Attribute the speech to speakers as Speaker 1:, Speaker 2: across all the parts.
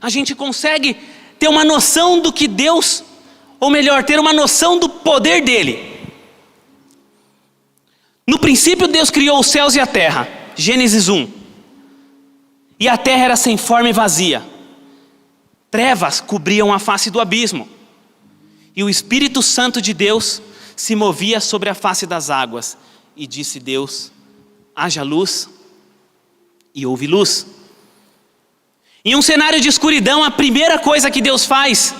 Speaker 1: a gente consegue ter uma noção do que Deus, ou melhor, ter uma noção do poder dele. No princípio Deus criou os céus e a terra, Gênesis 1. E a terra era sem forma e vazia. Trevas cobriam a face do abismo. E o Espírito Santo de Deus se movia sobre a face das águas. E disse Deus: haja luz, e houve luz. Em um cenário de escuridão, a primeira coisa que Deus faz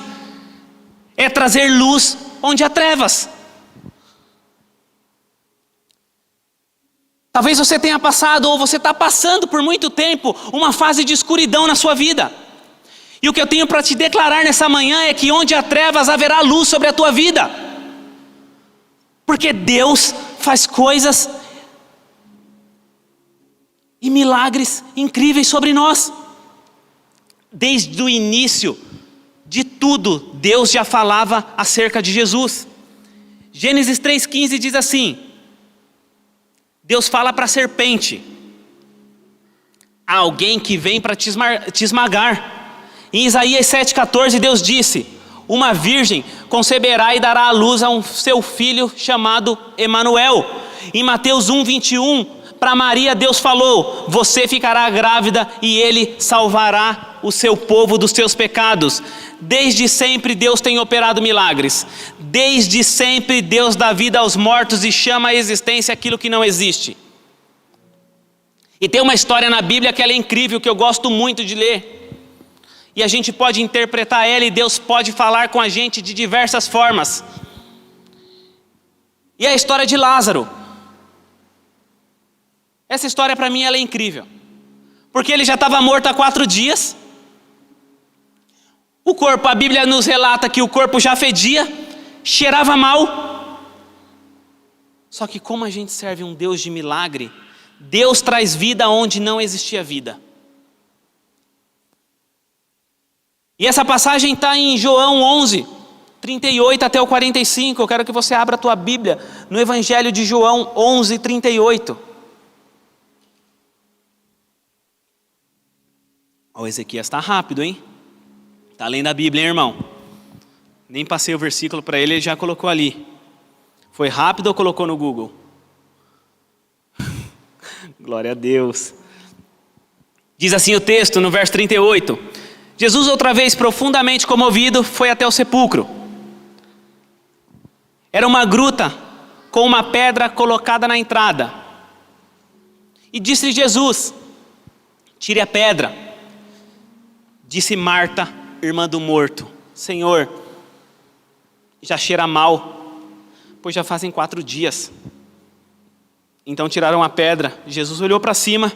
Speaker 1: é trazer luz onde há trevas. Talvez você tenha passado, ou você está passando por muito tempo, uma fase de escuridão na sua vida. E o que eu tenho para te declarar nessa manhã é que onde há trevas haverá luz sobre a tua vida. Porque Deus faz coisas e milagres incríveis sobre nós. Desde o início de tudo, Deus já falava acerca de Jesus. Gênesis 3,15 diz assim: Deus fala para a serpente: há alguém que vem para te esmagar. Em Isaías 7,14 Deus disse: uma virgem conceberá e dará à luz a um seu filho chamado Emanuel. Em Mateus 1,21, para Maria Deus falou: você ficará grávida e ele salvará o seu povo dos seus pecados. Desde sempre Deus tem operado milagres. Desde sempre Deus dá vida aos mortos e chama à existência aquilo que não existe. E tem uma história na Bíblia que ela é incrível, que eu gosto muito de ler. E a gente pode interpretar ela e Deus pode falar com a gente de diversas formas. E é a história de Lázaro. Essa história para mim ela é incrível. Porque ele já estava morto há 4 dias. O corpo, a Bíblia nos relata que o corpo já fedia, cheirava mal. Só que como a gente serve um Deus de milagre, Deus traz vida onde não existia vida. E essa passagem está em João 11, 38 até o 45. Eu quero que você abra a tua Bíblia no Evangelho de João 11, 38. O Ezequias está rápido, hein? Está lendo a Bíblia, hein, irmão? Nem passei o versículo para ele, ele já colocou ali. Foi rápido ou colocou no Google? Glória a Deus. Diz assim o texto no verso 38. Jesus, outra vez profundamente comovido, foi até o sepulcro. Era uma gruta com uma pedra colocada na entrada. E disse Jesus: tire a pedra. Disse Marta, irmã do morto: Senhor, já cheira mal, pois já fazem 4 dias. Então tiraram a pedra. Jesus olhou para cima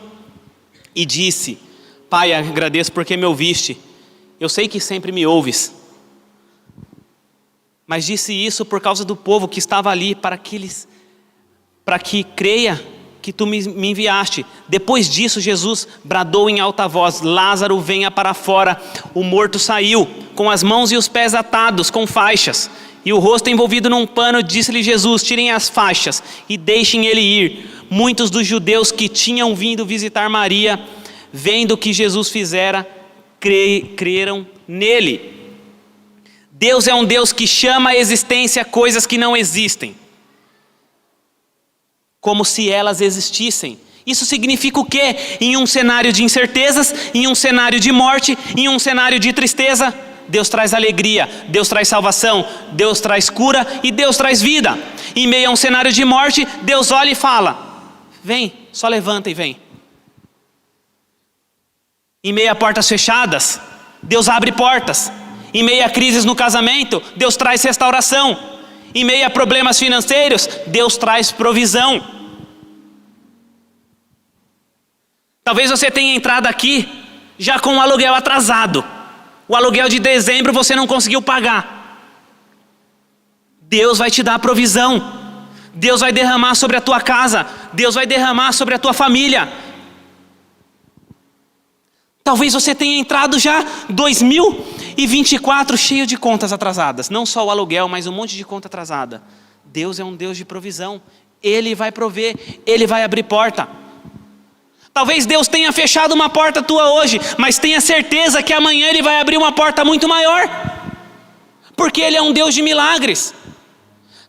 Speaker 1: e disse: Pai, agradeço porque me ouviste. Eu sei que sempre me ouves. Mas disse isso por causa do povo que estava ali, para que creia que tu me enviaste. Depois disso, Jesus bradou em alta voz: Lázaro, venha para fora. O morto saiu, com as mãos e os pés atados com faixas, e o rosto envolvido num pano. Disse-lhe Jesus: tirem as faixas e deixem ele ir. Muitos dos judeus que tinham vindo visitar Maria, vendo o que Jesus fizera, creram nele. Deus é um Deus que chama à existência coisas que não existem, como se elas existissem. Isso significa o quê? Em um cenário de incertezas, em um cenário de morte, em um cenário de tristeza, Deus traz alegria, Deus traz salvação, Deus traz cura e Deus traz vida. Em meio a um cenário de morte, Deus olha e fala: vem, só levanta e vem. Em meio a portas fechadas, Deus abre portas. Em meio a crises no casamento, Deus traz restauração. Em meio a problemas financeiros, Deus traz provisão. Talvez você tenha entrado aqui já com o aluguel atrasado. O aluguel de dezembro você não conseguiu pagar. Deus vai te dar provisão. Deus vai derramar sobre a tua casa. Deus vai derramar sobre a tua família. Talvez você tenha entrado já 2024 cheio de contas atrasadas. Não só o aluguel, mas um monte de conta atrasada. Deus é um Deus de provisão. Ele vai prover, Ele vai abrir porta. Talvez Deus tenha fechado uma porta tua hoje, mas tenha certeza que amanhã Ele vai abrir uma porta muito maior, porque Ele é um Deus de milagres.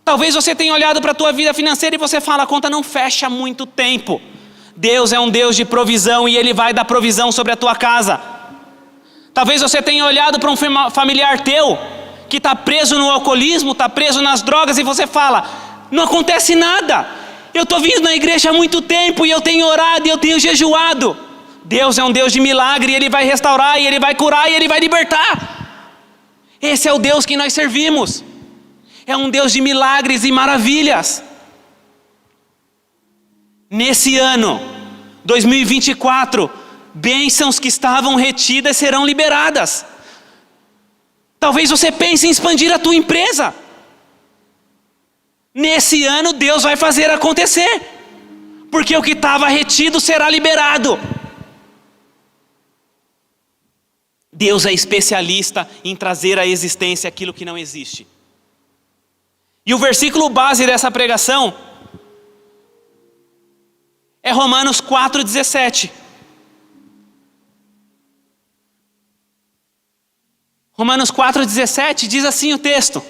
Speaker 1: Talvez você tenha olhado para a tua vida financeira e você fala, a conta não fecha há muito tempo. Deus é um Deus de provisão e Ele vai dar provisão sobre a tua casa. Talvez você tenha olhado para um familiar teu, que está preso no alcoolismo, está preso nas drogas, e você fala, não acontece nada. Eu estou vindo na igreja há muito tempo, e eu tenho orado, e eu tenho jejuado. Deus é um Deus de milagre, e Ele vai restaurar, e Ele vai curar, e Ele vai libertar. Esse é o Deus que nós servimos. É um Deus de milagres e maravilhas. Nesse ano, 2024, bênçãos que estavam retidas serão liberadas. Talvez você pense em expandir a tua empresa. Nesse ano Deus vai fazer acontecer, porque o que estava retido será liberado. Deus é especialista em trazer à existência aquilo que não existe. E o versículo base dessa pregação é Romanos 4,17. Romanos 4,17 diz assim o texto: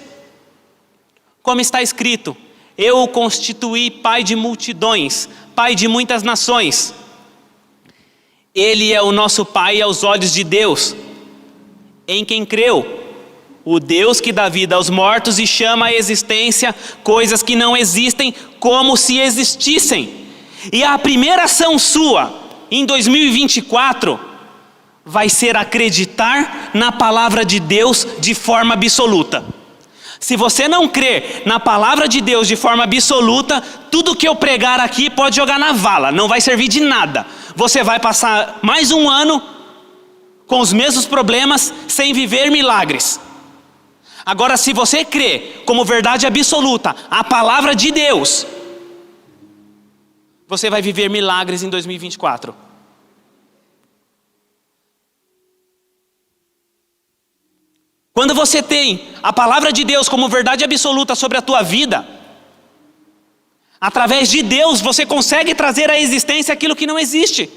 Speaker 1: como está escrito, eu o constituí pai de multidões, pai de muitas nações. Ele é o nosso pai aos olhos de Deus, em quem creu, o Deus que dá vida aos mortos e chama à existência coisas que não existem como se existissem. E a primeira ação sua em 2024 vai ser acreditar na palavra de Deus de forma absoluta. Se você não crer na palavra de Deus de forma absoluta, tudo que eu pregar aqui pode jogar na vala, não vai servir de nada. Você vai passar mais um ano com os mesmos problemas, sem viver milagres. Agora, se você crê como verdade absoluta a palavra de Deus, você vai viver milagres em 2024. Quando você tem a palavra de Deus como verdade absoluta sobre a tua vida, através de Deus você consegue trazer à existência aquilo que não existe.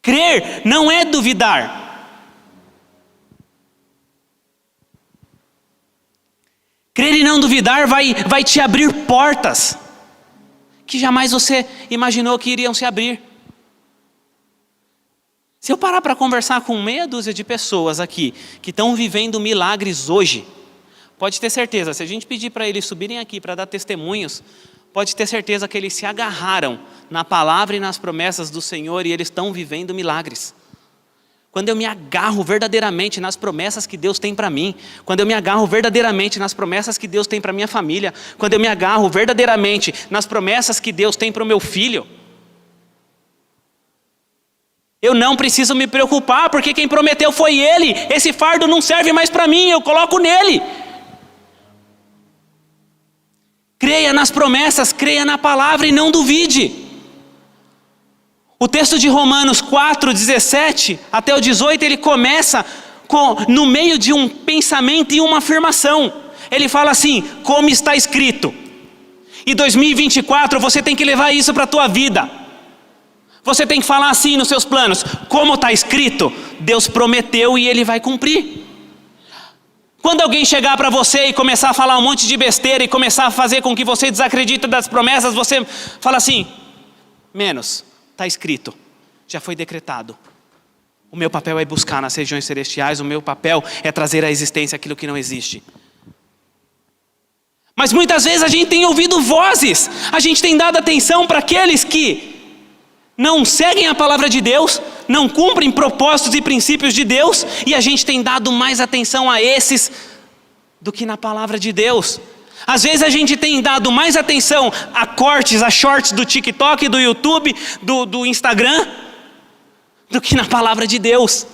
Speaker 1: Crer não é duvidar. Crer e não duvidar vai te abrir portas que jamais você imaginou que iriam se abrir. Se eu parar para conversar com meia dúzia de pessoas aqui que estão vivendo milagres hoje, pode ter certeza, se a gente pedir para eles subirem aqui para dar testemunhos, pode ter certeza que eles se agarraram na palavra e nas promessas do Senhor e eles estão vivendo milagres. Quando eu me agarro verdadeiramente nas promessas que Deus tem para mim, quando eu me agarro verdadeiramente nas promessas que Deus tem para minha família, quando eu me agarro verdadeiramente nas promessas que Deus tem para o meu filho, eu não preciso me preocupar, porque quem prometeu foi Ele. Esse fardo não serve mais para mim, eu coloco nele. Creia nas promessas, creia na palavra e não duvide. O texto de Romanos 4, 17 até o 18, ele começa no meio de um pensamento e uma afirmação. Ele fala assim, como está escrito. E 2024 você tem que levar isso para a tua vida. Você tem que falar assim nos seus planos, como está escrito, Deus prometeu e Ele vai cumprir. Quando alguém chegar para você e começar a falar um monte de besteira e começar a fazer com que você desacredite das promessas, você fala assim, menos. Está escrito, já foi decretado. O meu papel é buscar nas regiões celestiais, o meu papel é trazer à existência aquilo que não existe. Mas muitas vezes a gente tem ouvido vozes, a gente tem dado atenção para aqueles que não seguem a palavra de Deus, não cumprem propósitos e princípios de Deus, e a gente tem dado mais atenção a esses do que na palavra de Deus. Às vezes a gente tem dado mais atenção a cortes, a shorts do TikTok, do YouTube, do Instagram, do que na palavra de Deus.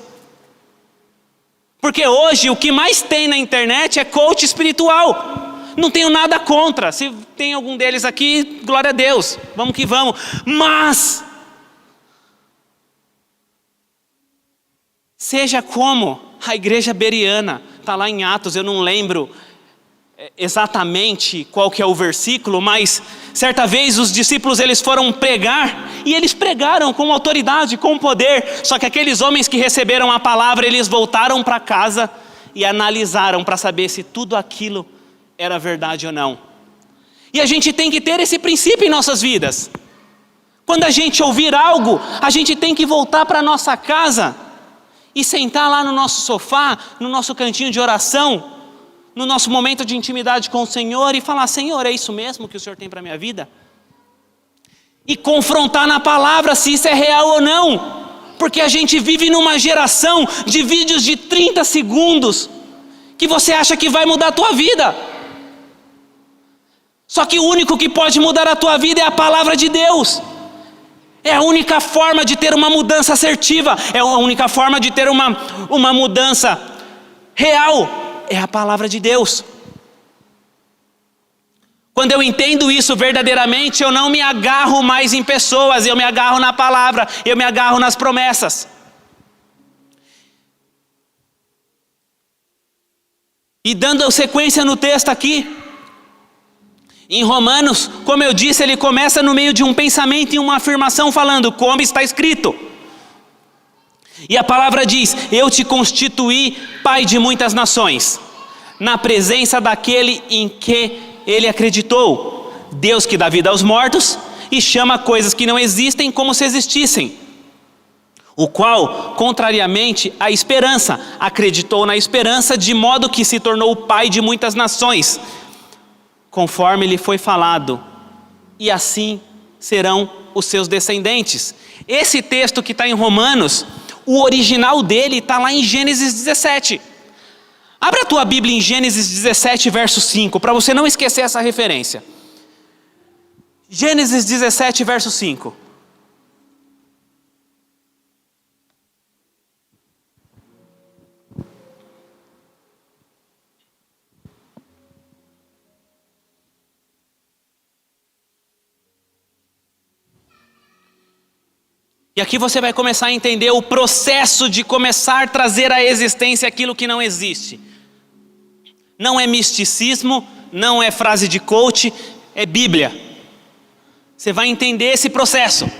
Speaker 1: Porque hoje o que mais tem na internet é coach espiritual. Não tenho nada contra, se tem algum deles aqui, glória a Deus, vamos que vamos. Mas, seja como a igreja bereana, está lá em Atos, eu não lembro exatamente qual que é o versículo, mas certa vez os discípulos eles foram pregar, e eles pregaram com autoridade, com poder, só que aqueles homens que receberam a palavra, eles voltaram para casa e analisaram para saber se tudo aquilo era verdade ou não. E a gente tem que ter esse princípio em nossas vidas. Quando a gente ouvir algo, a gente tem que voltar para nossa casa e sentar lá no nosso sofá, no nosso cantinho de oração, no nosso momento de intimidade com o Senhor e falar: Senhor, é isso mesmo que o Senhor tem para a minha vida? E confrontar na palavra se isso é real ou não. Porque a gente vive numa geração de vídeos de 30 segundos que você acha que vai mudar a tua vida. Só que o único que pode mudar a tua vida é a palavra de Deus. É a única forma de ter uma mudança assertiva. É a única forma de ter uma mudança real. É a palavra de Deus. Quando eu entendo isso verdadeiramente, eu não me agarro mais em pessoas, eu me agarro na palavra, eu me agarro nas promessas. E dando sequência no texto aqui, em Romanos, como eu disse, ele começa no meio de um pensamento e uma afirmação falando, como está escrito. E a palavra diz: eu te constituí pai de muitas nações, na presença daquele em que ele acreditou, Deus que dá vida aos mortos e chama coisas que não existem como se existissem, o qual, contrariamente à esperança, acreditou na esperança, de modo que se tornou pai de muitas nações, conforme lhe foi falado, e assim serão os seus descendentes. Esse texto que está em Romanos, o original dele está lá em Gênesis 17. Abra a tua Bíblia em Gênesis 17, verso 5, para você não esquecer essa referência. Gênesis 17, verso 5. E aqui você vai começar a entender o processo de começar a trazer à existência aquilo que não existe. Não é misticismo, não é frase de coach, é Bíblia. Você vai entender esse processo.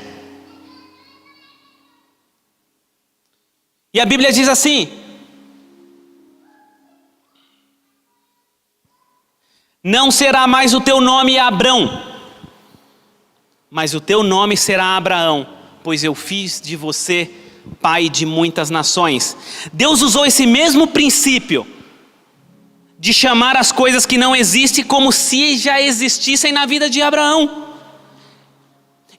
Speaker 1: E a Bíblia diz assim: não será mais o teu nome Abrão, mas o teu nome será Abraão, pois eu fiz de você pai de muitas nações. Deus usou esse mesmo princípio de chamar as coisas que não existem como se já existissem na vida de Abraão.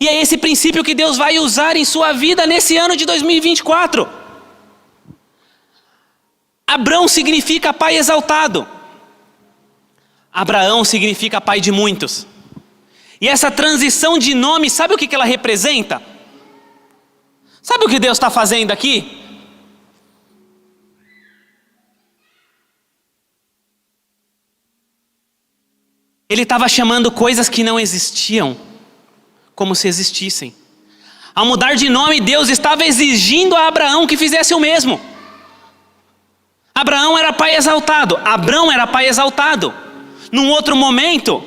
Speaker 1: E é esse princípio que Deus vai usar em sua vida nesse ano de 2024. Abrão significa pai exaltado. Abraão significa pai de muitos. E essa transição de nome, sabe o que ela representa? Sabe o que Deus está fazendo aqui? Ele estava chamando coisas que não existiam como se existissem. Ao mudar de nome, Deus estava exigindo a Abraão que fizesse o mesmo. Abraão era pai exaltado, Abrão era pai exaltado. Num outro momento,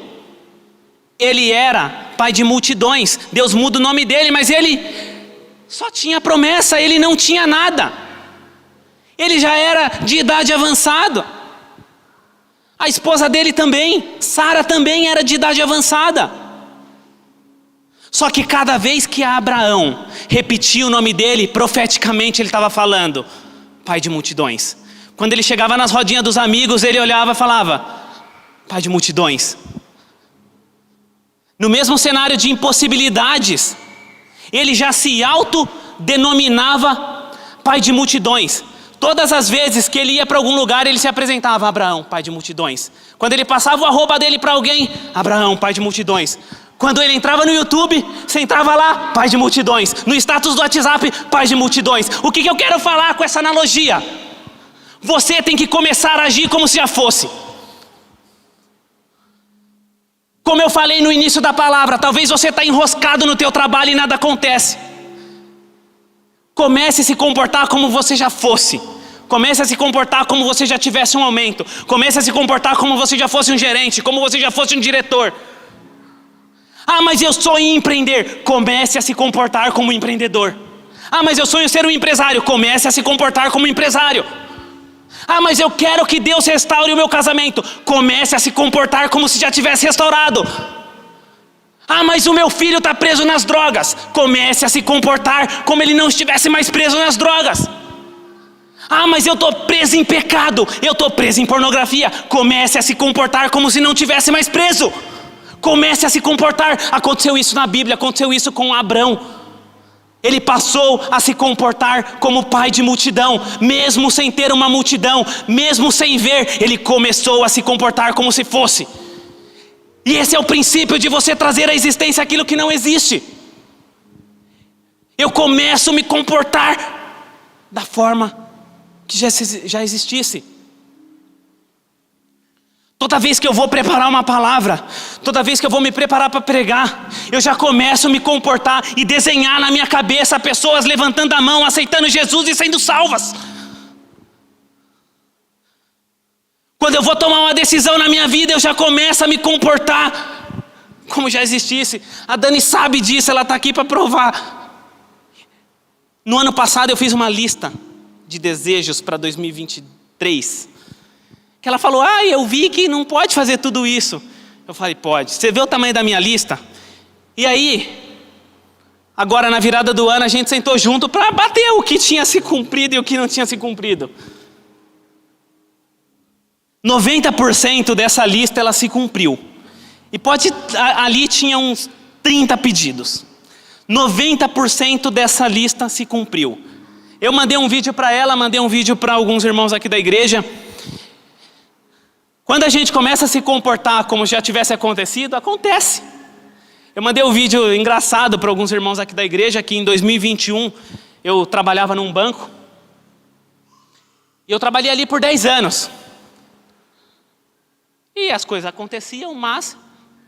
Speaker 1: ele era pai de multidões. Deus muda o nome dele, mas ele só tinha promessa, ele não tinha nada. Ele já era de idade avançada. A esposa dele também, Sara, também era de idade avançada. Só que cada vez que Abraão repetia o nome dele, profeticamente ele estava falando, pai de multidões. Quando ele chegava nas rodinhas dos amigos, ele olhava e falava, pai de multidões. No mesmo cenário de impossibilidades, ele já se autodenominava pai de multidões. Todas as vezes que ele ia para algum lugar, ele se apresentava, Abraão, pai de multidões. Quando ele passava o arroba dele para alguém, Abraão, pai de multidões. Quando ele entrava no YouTube, você entrava lá, pai de multidões. No status do WhatsApp, pai de multidões. O que eu quero falar com essa analogia? Você tem que começar a agir como se já fosse. Como eu falei no início da palavra, talvez você está enroscado no teu trabalho e nada acontece. Comece a se comportar como você já fosse, Comece a se comportar como você já tivesse um aumento. Comece a se comportar como você já fosse um gerente, como você já fosse um diretor. Ah, mas eu sonho em empreender. Comece a se comportar como um empreendedor. Ah, mas eu sonho em ser um empresário. Comece a se comportar como um empresário. Ah, mas eu quero que Deus restaure o meu casamento. Comece a se comportar como se já tivesse restaurado. Ah, mas o meu filho está preso nas drogas. Comece a se comportar como ele não estivesse mais preso nas drogas. Ah, mas eu estou preso em pecado. Eu estou preso em pornografia. Comece a se comportar como se não tivesse mais preso. Comece a se comportar. Aconteceu isso na Bíblia, aconteceu isso com Abrão. Ele passou a se comportar como pai de multidão. Mesmo sem ter uma multidão, mesmo sem ver, ele começou a se comportar como se fosse. E esse é o princípio de você trazer à existência aquilo que não existe. Eu começo a me comportar da forma que já existisse. Toda vez que eu vou preparar uma palavra, toda vez que eu vou me preparar para pregar, eu já começo a me comportar e desenhar na minha cabeça pessoas levantando a mão, aceitando Jesus e sendo salvas. Quando eu vou tomar uma decisão na minha vida, eu já começo a me comportar como já existisse. A Dani sabe disso, ela está aqui para provar. No ano passado eu fiz uma lista de desejos para 2023. Que ela falou, eu vi que não pode fazer tudo isso. Eu falei, pode. Você vê o tamanho da minha lista? E aí, agora na virada do ano, a gente sentou junto para bater o que tinha se cumprido e o que não tinha se cumprido. 90% dessa lista, ela se cumpriu. E ali tinha uns 30 pedidos. 90% dessa lista se cumpriu. Eu mandei um vídeo para ela, mandei um vídeo para alguns irmãos aqui da igreja. Quando a gente começa a se comportar como já tivesse acontecido, acontece. Eu mandei um vídeo engraçado para alguns irmãos aqui da igreja, que em 2021 eu trabalhava num banco. E eu trabalhei ali por 10 anos. E as coisas aconteciam, mas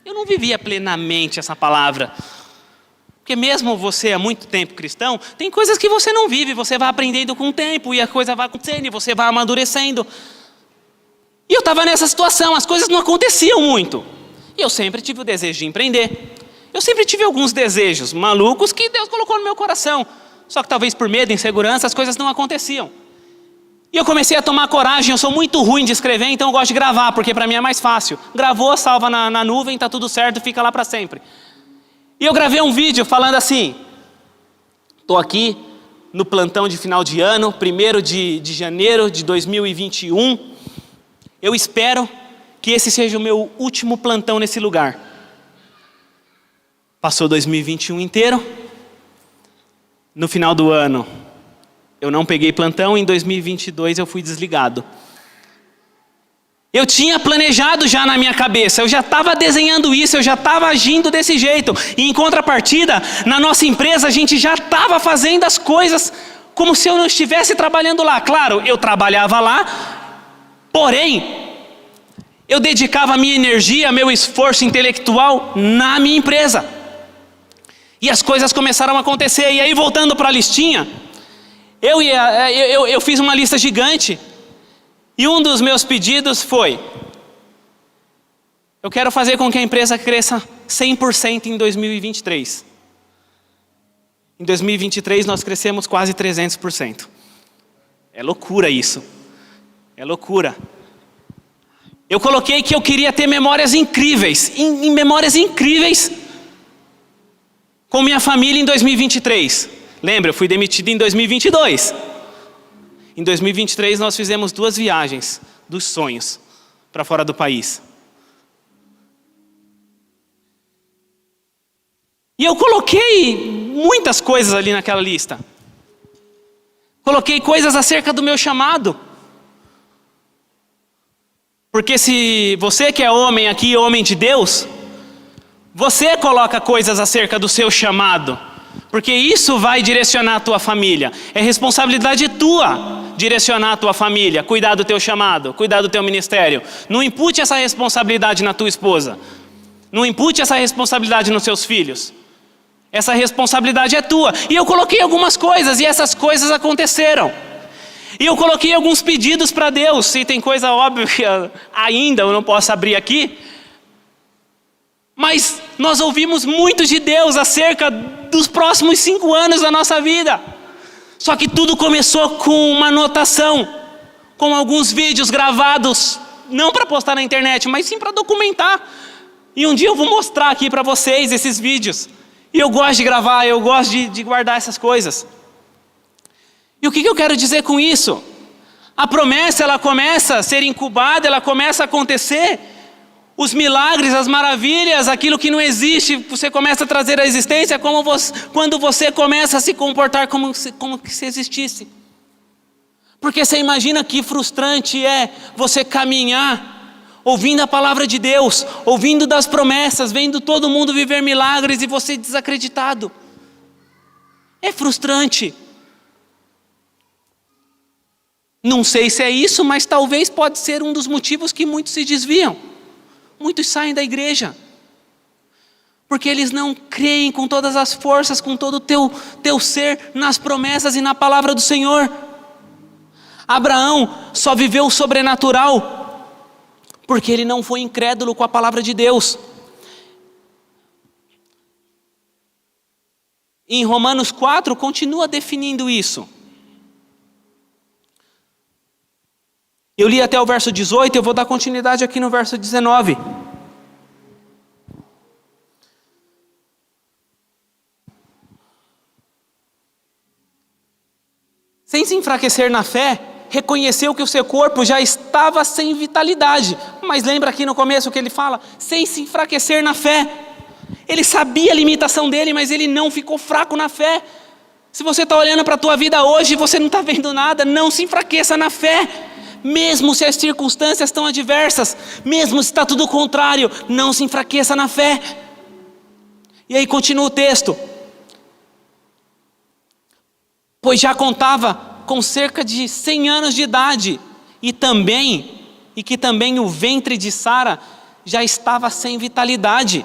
Speaker 1: eu não vivia plenamente essa palavra. Porque mesmo você há muito tempo cristão, tem coisas que você não vive, você vai aprendendo com o tempo, e a coisa vai acontecendo, e você vai amadurecendo. E eu estava nessa situação, as coisas não aconteciam muito. E eu sempre tive o desejo de empreender. Eu sempre tive alguns desejos malucos que Deus colocou no meu coração. Só que talvez por medo, insegurança, as coisas não aconteciam. E eu comecei a tomar coragem, eu sou muito ruim de escrever, então eu gosto de gravar, porque para mim é mais fácil. Gravou, salva na nuvem, está tudo certo, fica lá para sempre. E eu gravei um vídeo falando assim, estou aqui no plantão de final de ano, 1º de janeiro de 2021, eu espero que esse seja o meu último plantão nesse lugar. Passou 2021 inteiro, no final do ano eu não peguei plantão, em 2022 eu fui desligado. Eu tinha planejado já na minha cabeça, eu já estava desenhando isso, eu já estava agindo desse jeito. E em contrapartida, na nossa empresa a gente já estava fazendo as coisas como se eu não estivesse trabalhando lá. Claro, eu trabalhava lá, porém, eu dedicava a minha energia, meu esforço intelectual na minha empresa. E as coisas começaram a acontecer. E aí, voltando para a listinha, eu fiz uma lista gigante. E um dos meus pedidos foi: eu quero fazer com que a empresa cresça 100% em 2023. Em 2023 nós crescemos quase 300%. É loucura isso. É loucura. Eu coloquei que eu queria ter memórias incríveis, memórias incríveis com minha família em 2023. Lembra, eu fui demitido em 2022. Em 2023 nós fizemos 2 viagens dos sonhos para fora do país. E eu coloquei muitas coisas ali naquela lista. Coloquei coisas acerca do meu chamado. Porque se você que é homem aqui, homem de Deus, você coloca coisas acerca do seu chamado. Porque isso vai direcionar a tua família. É responsabilidade tua direcionar a tua família, cuidar do teu chamado, cuidar do teu ministério. Não impute essa responsabilidade na tua esposa. Não impute essa responsabilidade nos seus filhos. Essa responsabilidade é tua. E eu coloquei algumas coisas e essas coisas aconteceram. E eu coloquei alguns pedidos para Deus, se tem coisa óbvia que ainda eu não posso abrir aqui. Mas nós ouvimos muito de Deus acerca dos próximos 5 anos da nossa vida. Só que tudo começou com uma anotação, com alguns vídeos gravados, não para postar na internet, mas sim para documentar. E um dia eu vou mostrar aqui para vocês esses vídeos. E eu gosto de gravar, eu gosto de guardar essas coisas. E o que eu quero dizer com isso? A promessa, ela começa a ser incubada, ela começa a acontecer. Os milagres, as maravilhas, aquilo que não existe, você começa a trazer à existência quando você começa a se comportar como se existisse. Porque você imagina que frustrante é você caminhar, ouvindo a palavra de Deus, ouvindo das promessas, vendo todo mundo viver milagres e você desacreditado. É frustrante. Não sei se é isso, mas talvez pode ser um dos motivos que muitos se desviam. Muitos saem da igreja, porque eles não creem com todas as forças, com todo o teu ser, nas promessas e na palavra do Senhor. Abraão só viveu o sobrenatural, porque ele não foi incrédulo com a palavra de Deus. Em Romanos 4, continua definindo isso. Eu li até o verso 18, eu vou dar continuidade aqui no verso 19. Sem se enfraquecer na fé, reconheceu que o seu corpo já estava sem vitalidade. Mas lembra aqui no começo o que ele fala? Sem se enfraquecer na fé. Ele sabia a limitação dele, mas ele não ficou fraco na fé. Se você está olhando para a tua vida hoje e você não está vendo nada, não se enfraqueça na fé. Mesmo se as circunstâncias estão adversas, mesmo se está tudo contrário, não se enfraqueça na fé. E aí continua o texto. Pois já contava com cerca de 100 anos de idade, e que também o ventre de Sara já estava sem vitalidade.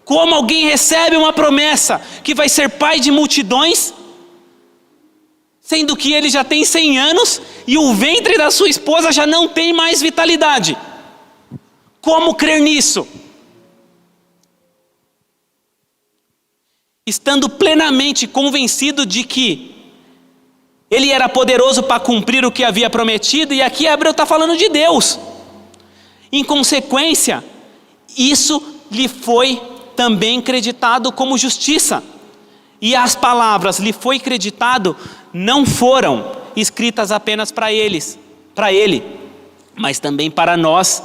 Speaker 1: Como alguém recebe uma promessa que vai ser pai de multidões, sendo que ele já tem 100 anos e o ventre da sua esposa já não tem mais vitalidade? Como crer nisso? Estando plenamente convencido de que ele era poderoso para cumprir o que havia prometido, e aqui Hebreu está falando de Deus. Em consequência, isso lhe foi também creditado como justiça. E as palavras lhe foi creditado não foram escritas apenas para ele, mas também para nós,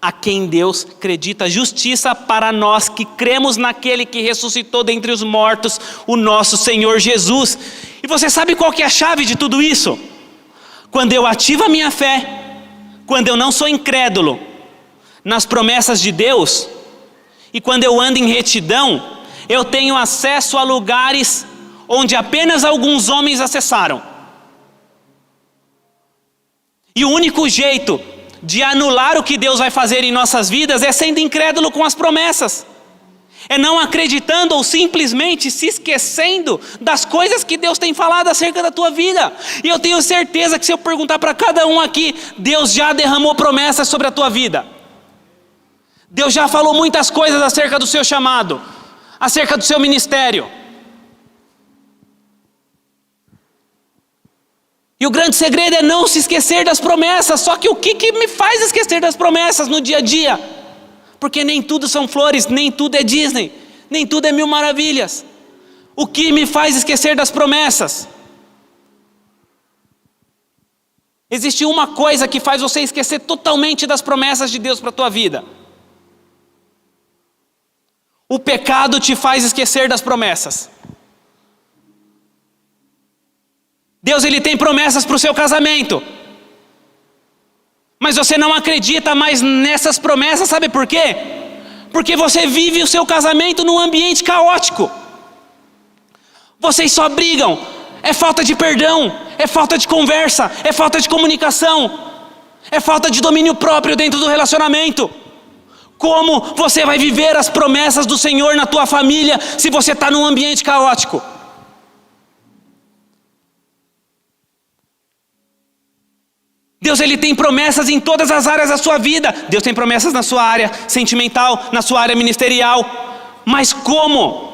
Speaker 1: a quem Deus acredita justiça, para nós que cremos naquele que ressuscitou dentre os mortos, o nosso Senhor Jesus. E você sabe qual que é a chave de tudo isso? Quando eu ativo a minha fé, quando eu não sou incrédulo nas promessas de Deus, e quando eu ando em retidão, eu tenho acesso a lugares onde apenas alguns homens acessaram. E o único jeito de anular o que Deus vai fazer em nossas vidas é sendo incrédulo com as promessas. É não acreditando ou simplesmente se esquecendo das coisas que Deus tem falado acerca da tua vida. E eu tenho certeza que se eu perguntar para cada um aqui, Deus já derramou promessas sobre a tua vida. Deus já falou muitas coisas acerca do seu chamado, acerca do seu ministério. E o grande segredo é não se esquecer das promessas. Só que o que me faz esquecer das promessas no dia a dia? Porque nem tudo são flores, nem tudo é Disney, nem tudo é mil maravilhas. O que me faz esquecer das promessas? Existe uma coisa que faz você esquecer totalmente das promessas de Deus para a tua vida. O pecado te faz esquecer das promessas. Deus, ele tem promessas para o seu casamento, mas você não acredita mais nessas promessas, sabe por quê? Porque você vive o seu casamento num ambiente caótico. Vocês só brigam, é falta de perdão, é falta de conversa, é falta de comunicação, é falta de domínio próprio dentro do relacionamento. Como você vai viver as promessas do Senhor na tua família se você está num ambiente caótico? Deus, Ele tem promessas em todas as áreas da sua vida. Deus tem promessas na sua área sentimental, na sua área ministerial. Mas como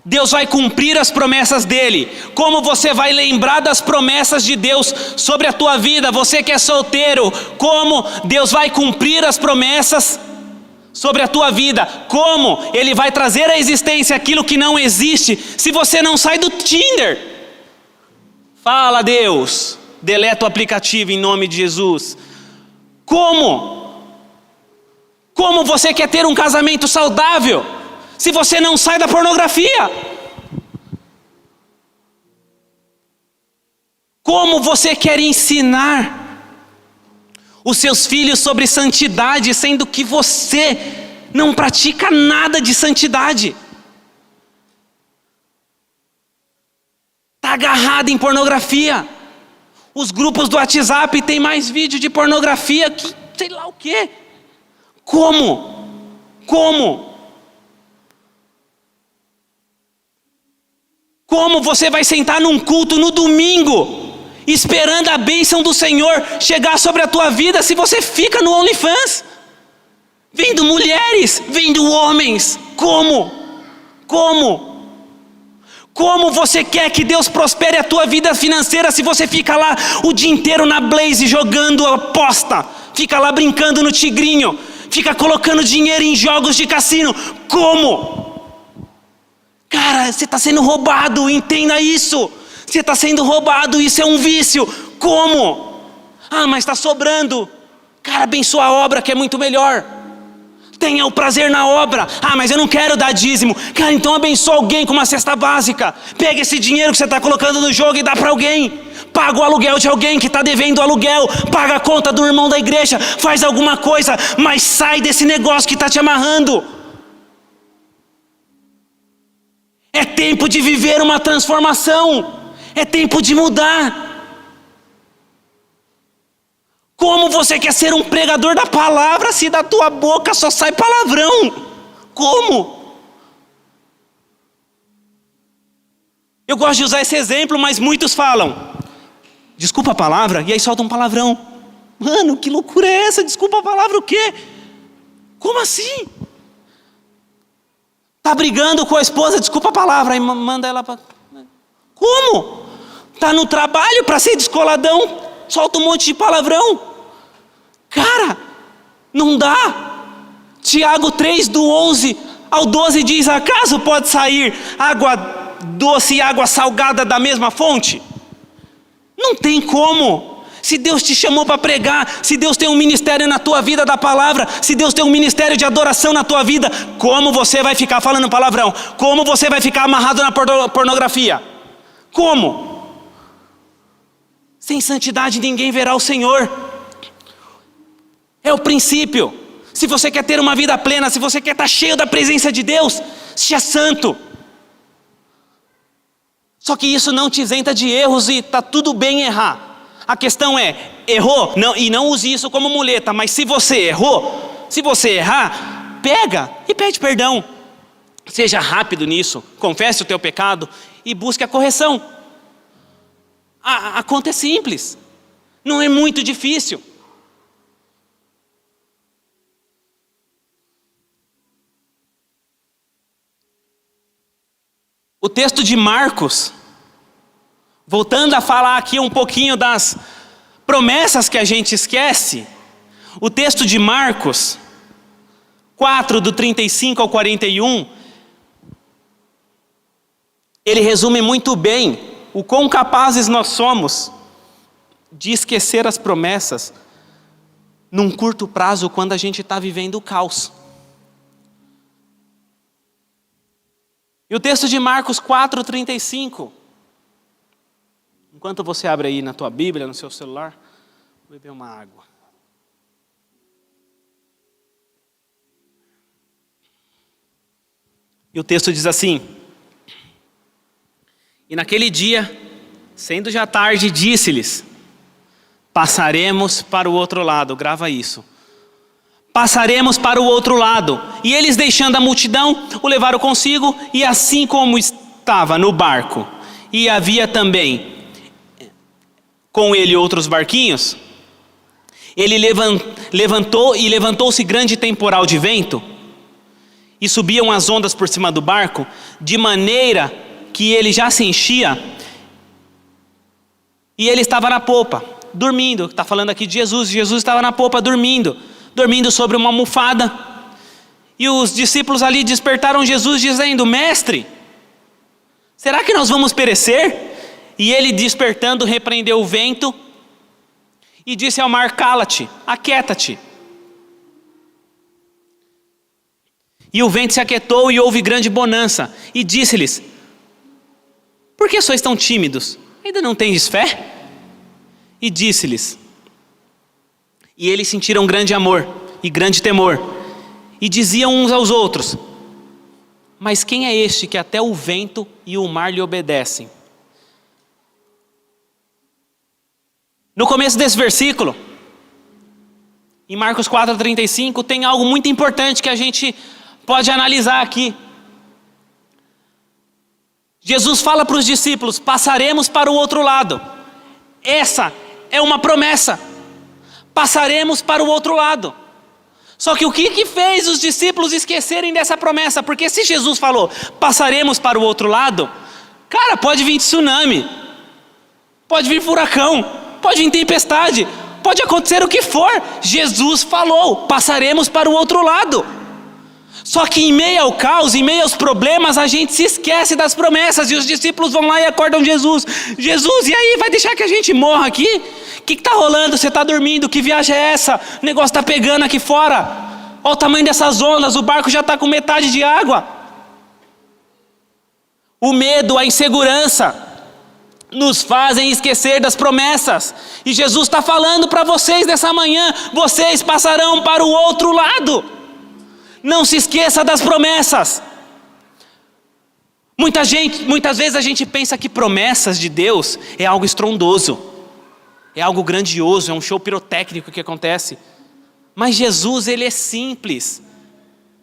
Speaker 1: Deus vai cumprir as promessas dEle? Como você vai lembrar das promessas de Deus sobre a tua vida? Você que é solteiro, como Deus vai cumprir as promessas sobre a tua vida? Como Ele vai trazer à existência aquilo que não existe se você não sai do Tinder? Fala, Deus, deleta o aplicativo em nome de Jesus. Como você quer ter um casamento saudável se você não sai da pornografia? Como você quer ensinar os seus filhos sobre santidade, sendo que você não pratica nada de santidade? Está agarrado em pornografia. Os grupos do WhatsApp têm mais vídeo de pornografia que sei lá o quê. Como? Como você vai sentar num culto no domingo, esperando a bênção do Senhor chegar sobre a tua vida, se você fica no OnlyFans? Vendo mulheres, vendo homens. Como você quer que Deus prospere a tua vida financeira se você fica lá o dia inteiro na Blaze jogando aposta? Fica lá brincando no tigrinho, fica colocando dinheiro em jogos de cassino? Como? Cara, você está sendo roubado, entenda isso. Você está sendo roubado, isso é um vício. Como? Ah, mas está sobrando. Cara, abençoa a obra que é muito melhor. Tenha o prazer na obra. Ah, mas eu não quero dar dízimo. Cara, então abençoa alguém com uma cesta básica. Pega esse dinheiro que você está colocando no jogo e dá para alguém. Paga o aluguel de alguém que está devendo o aluguel. Paga a conta do irmão da igreja. Faz alguma coisa, mas sai desse negócio que está te amarrando. É tempo de viver uma transformação. É tempo de mudar. Como você quer ser um pregador da palavra se da tua boca só sai palavrão? Como? Eu gosto de usar esse exemplo, mas muitos falam, desculpa a palavra, e aí soltam um palavrão. Mano, que loucura é essa? Desculpa a palavra o quê? Como assim? Tá brigando com a esposa, desculpa a palavra, aí manda ela para... Como? Tá no trabalho para ser descoladão, solta um monte de palavrão. Cara, não dá. Tiago 3, do 11 ao 12 diz, acaso pode sair água doce e água salgada da mesma fonte? Não tem como. Se Deus te chamou para pregar, se Deus tem um ministério na tua vida da palavra, se Deus tem um ministério de adoração na tua vida, como você vai ficar falando palavrão? Como você vai ficar amarrado na pornografia? Como? Sem santidade ninguém verá o Senhor. É o princípio. Se você quer ter uma vida plena, se você quer estar cheio da presença de Deus, seja santo. Só que isso não te isenta de erros e está tudo bem errar. A questão é, errou? Não, e não use isso como muleta, mas se você errou, se você errar, pega e pede perdão. Seja rápido nisso, confesse o teu pecado e busque a correção. A conta é simples, não é muito difícil. O texto de Marcos, voltando a falar aqui um pouquinho das promessas que a gente esquece, o texto de Marcos 4, do 35 ao 41, ele resume muito bem o quão capazes nós somos de esquecer as promessas num curto prazo quando a gente está vivendo o caos. E o texto de Marcos 4, 35, enquanto você abre aí na tua Bíblia, no seu celular, vou beber uma água. E o texto diz assim: e naquele dia, sendo já tarde, disse-lhes, passaremos para o outro lado. Grava isso. Passaremos para o outro lado. E eles, deixando a multidão, o levaram consigo, e assim como estava no barco, e havia também com ele outros barquinhos, Ele levantou-se grande temporal de vento, e subiam as ondas por cima do barco, de maneira que ele já se enchia, e ele estava na popa, dormindo. Está falando aqui de Jesus. Jesus estava na popa dormindo sobre uma almofada. E os discípulos ali despertaram Jesus dizendo: Mestre, será que nós vamos perecer? E ele, despertando, repreendeu o vento e disse ao mar: Cala-te, aquieta-te. E o vento se aquietou e houve grande bonança. E disse-lhes: Por que sois tão tímidos? Ainda não tendes fé? E disse-lhes, e eles sentiram grande amor e grande temor, e diziam uns aos outros: Mas quem é este que até o vento e o mar lhe obedecem? No começo desse versículo, em Marcos 4,35, tem algo muito importante que a gente pode analisar aqui. Jesus fala para os discípulos: passaremos para o outro lado. Essa é uma promessa. Passaremos para o outro lado. Só que o que fez os discípulos esquecerem dessa promessa? Porque se Jesus falou: passaremos para o outro lado, cara, pode vir tsunami, pode vir furacão, pode vir tempestade, pode acontecer o que for. Jesus falou: passaremos para o outro lado. Só que em meio ao caos, em meio aos problemas, a gente se esquece das promessas. E os discípulos vão lá e acordam Jesus. Jesus, e aí, vai deixar que a gente morra aqui? O que está rolando? Você está dormindo? Que viagem é essa? O negócio está pegando aqui fora. Olha o tamanho dessas ondas, o barco já está com metade de água. O medo, a insegurança nos fazem esquecer das promessas. E Jesus está falando para vocês nessa manhã: vocês passarão para o outro lado. Não se esqueça das promessas. Muitas vezes a gente pensa que promessas de Deus é algo estrondoso, é algo grandioso, é um show pirotécnico que acontece. Mas Jesus, ele é simples.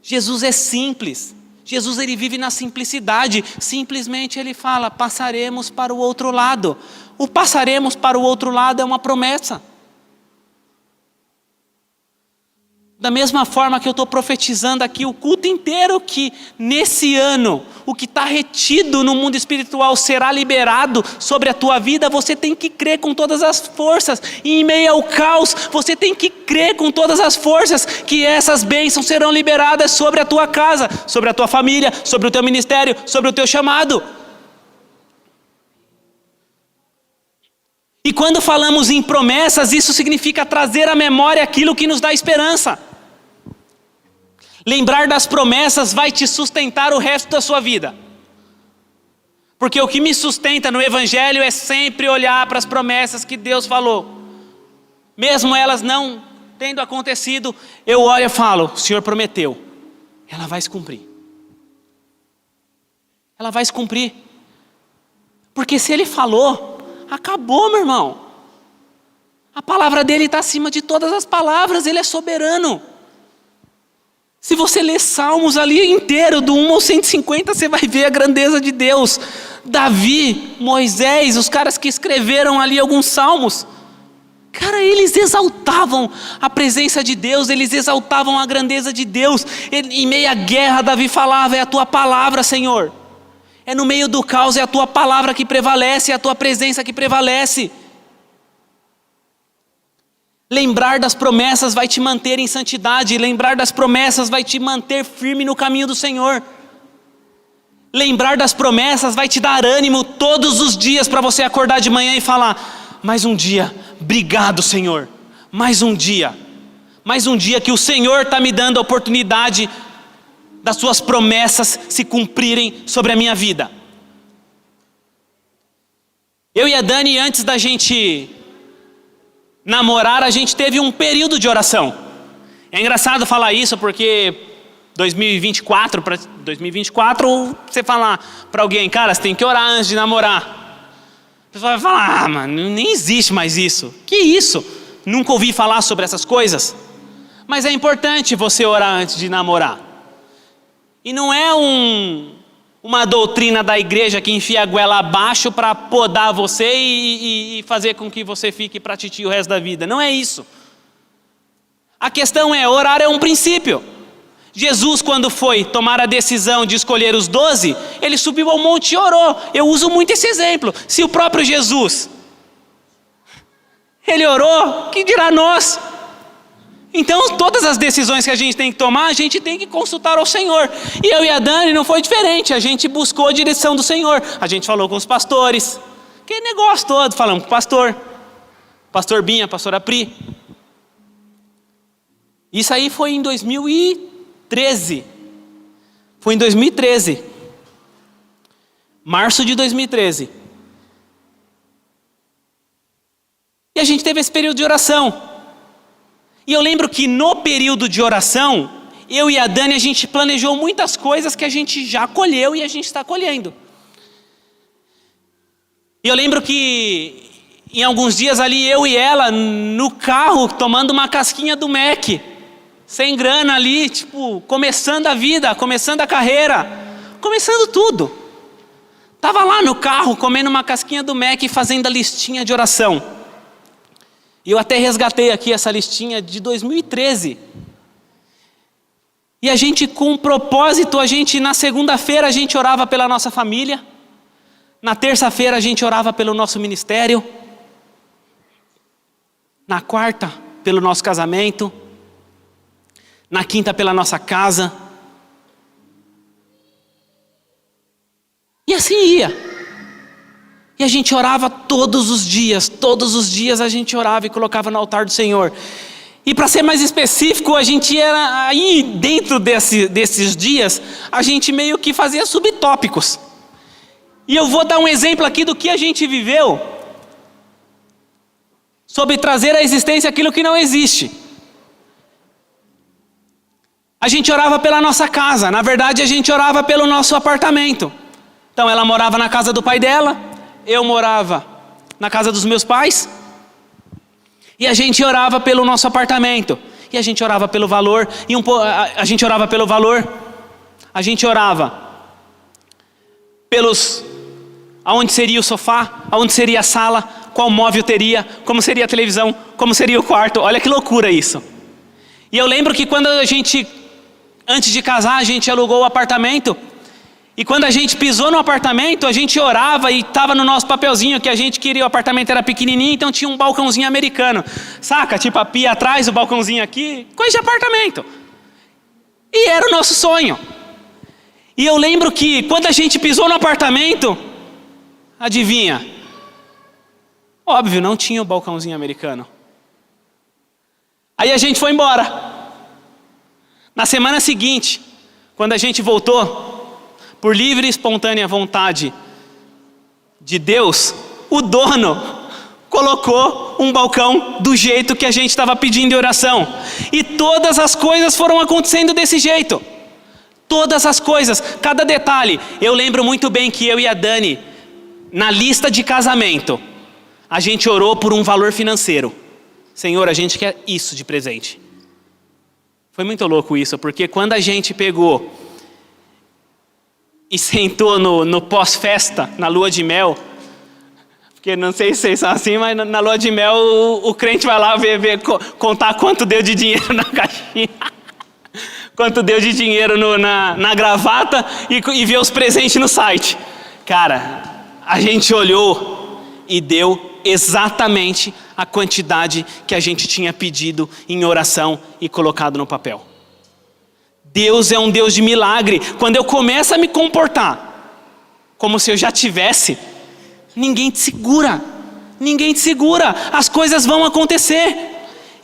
Speaker 1: Jesus é simples. Jesus, ele vive na simplicidade. Simplesmente ele fala: passaremos para o outro lado. O passaremos para o outro lado é uma promessa. Da mesma forma que eu estou profetizando aqui o culto inteiro, que nesse ano, o que está retido no mundo espiritual será liberado sobre a tua vida, você tem que crer com todas as forças. E em meio ao caos, você tem que crer com todas as forças que essas bênçãos serão liberadas sobre a tua casa, sobre a tua família, sobre o teu ministério, sobre o teu chamado. E quando falamos em promessas, isso significa trazer à memória aquilo que nos dá esperança. Lembrar das promessas vai te sustentar o resto da sua vida. Porque o que me sustenta no Evangelho é sempre olhar para as promessas que Deus falou. Mesmo elas não tendo acontecido, eu olho e falo: o Senhor prometeu, ela vai se cumprir. Ela vai se cumprir. Porque se Ele falou, acabou, meu irmão. A palavra dele está acima de todas as palavras, Ele é soberano. Se você ler Salmos ali inteiro, do 1 ao 150, você vai ver a grandeza de Deus. Davi, Moisés, os caras que escreveram ali alguns salmos, cara, eles exaltavam a presença de Deus, eles exaltavam a grandeza de Deus. Em meio à guerra, Davi falava: é a tua palavra, Senhor. É no meio do caos, é a tua palavra que prevalece, é a tua presença que prevalece. Lembrar das promessas vai te manter em santidade. Lembrar das promessas vai te manter firme no caminho do Senhor. Lembrar das promessas vai te dar ânimo todos os dias para você acordar de manhã e falar: mais um dia, obrigado, Senhor. Mais um dia que o Senhor está me dando a oportunidade das suas promessas se cumprirem sobre a minha vida. Eu e a Dani, antes da gente namorar, a gente teve um período de oração. É engraçado falar isso porque 2024, você falar para alguém: cara, você tem que orar antes de namorar. A pessoa vai falar: mano, nem existe mais isso. Que isso? Nunca ouvi falar sobre essas coisas. Mas é importante você orar antes de namorar. E não é uma doutrina da igreja que enfia a goela abaixo para podar você e fazer com que você fique para titi o resto da vida. Não é isso. A questão é, orar é um princípio. Jesus, quando foi tomar a decisão de escolher os 12, ele subiu ao monte e orou. Eu uso muito esse exemplo. Se o próprio Jesus, ele orou, que dirá nós? Então, todas as decisões que a gente tem que tomar, a gente tem que consultar ao Senhor. E eu e a Dani não foi diferente, a gente buscou a direção do Senhor. A gente falou com os pastores, que negócio todo, falamos com o pastor Binha, pastora Pri. Isso aí foi em 2013. Foi em 2013. Março de 2013. E a gente teve esse período de oração. E eu lembro que no período de oração, eu e a Dani, a gente planejou muitas coisas que a gente já colheu e a gente está colhendo. E eu lembro que em alguns dias ali, eu e ela, no carro, tomando uma casquinha do Mac, sem grana ali, tipo, começando a vida, começando a carreira, começando tudo. Estava lá no carro, comendo uma casquinha do Mac e fazendo a listinha de oração. E eu até resgatei aqui essa listinha de 2013. E a gente, com um propósito, na segunda-feira a gente orava pela nossa família. Na terça-feira a gente orava pelo nosso ministério. Na quarta, pelo nosso casamento. Na quinta, pela nossa casa. E assim ia. E a gente orava todos os dias a gente orava e colocava no altar do Senhor. E para ser mais específico, a gente era aí dentro desses dias, a gente meio que fazia subtópicos. E eu vou dar um exemplo aqui do que a gente viveu, sobre trazer à existência aquilo que não existe. A gente orava pela nossa casa, na verdade a gente orava pelo nosso apartamento. Então ela morava na casa do pai dela, eu morava na casa dos meus pais, e a gente orava pelo nosso apartamento, e a gente orava pelo valor, a gente orava pelo valor, a gente orava pelos, aonde seria o sofá, aonde seria a sala, qual móvel teria, como seria a televisão, como seria o quarto. Olha que loucura isso. E eu lembro que quando a gente, antes de casar, a gente alugou o apartamento. E quando a gente pisou no apartamento, a gente orava e estava no nosso papelzinho que a gente queria. O apartamento era pequenininho, então tinha um balcãozinho americano. Saca? Tipo a pia atrás, o balcãozinho aqui. Coisa de apartamento. E era o nosso sonho. E eu lembro que quando a gente pisou no apartamento, adivinha? Óbvio, não tinha o balcãozinho americano. Aí a gente foi embora. Na semana seguinte, quando a gente voltou, por livre e espontânea vontade de Deus, o dono colocou um balcão do jeito que a gente estava pedindo em oração. E todas as coisas foram acontecendo desse jeito. Todas as coisas, cada detalhe. Eu lembro muito bem que eu e a Dani, na lista de casamento, a gente orou por um valor financeiro. Senhor, a gente quer isso de presente. Foi muito louco isso, porque quando a gente pegou e sentou no pós-festa, na lua de mel, porque não sei se vocês são assim, mas na lua de mel o crente vai lá contar quanto deu de dinheiro na caixinha, quanto deu de dinheiro na gravata e ver os presentes no site. Cara, a gente olhou e deu exatamente a quantidade que a gente tinha pedido em oração e colocado no papel. Deus é um Deus de milagre. Quando eu começo a me comportar como se eu já tivesse, ninguém te segura. Ninguém te segura. As coisas vão acontecer.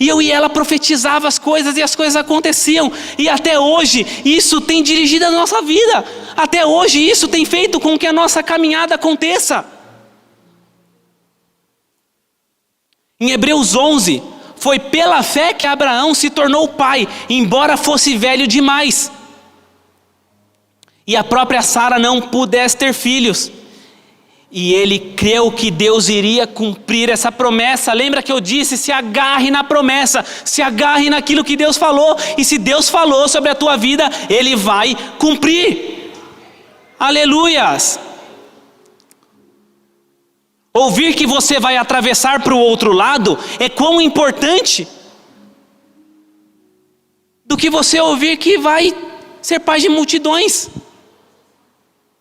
Speaker 1: E eu e ela profetizava as coisas e as coisas aconteciam. E até hoje isso tem dirigido a nossa vida. Até hoje isso tem feito com que a nossa caminhada aconteça. Em Hebreus 11, foi pela fé que Abraão se tornou pai, embora fosse velho demais. E a própria Sara não pudesse ter filhos. E ele creu que Deus iria cumprir essa promessa. Lembra que eu disse, se agarre na promessa, se agarre naquilo que Deus falou. E se Deus falou sobre a tua vida, Ele vai cumprir. Aleluias! Ouvir que você vai atravessar para o outro lado é quão importante. do que você ouvir que vai ser pai de multidões.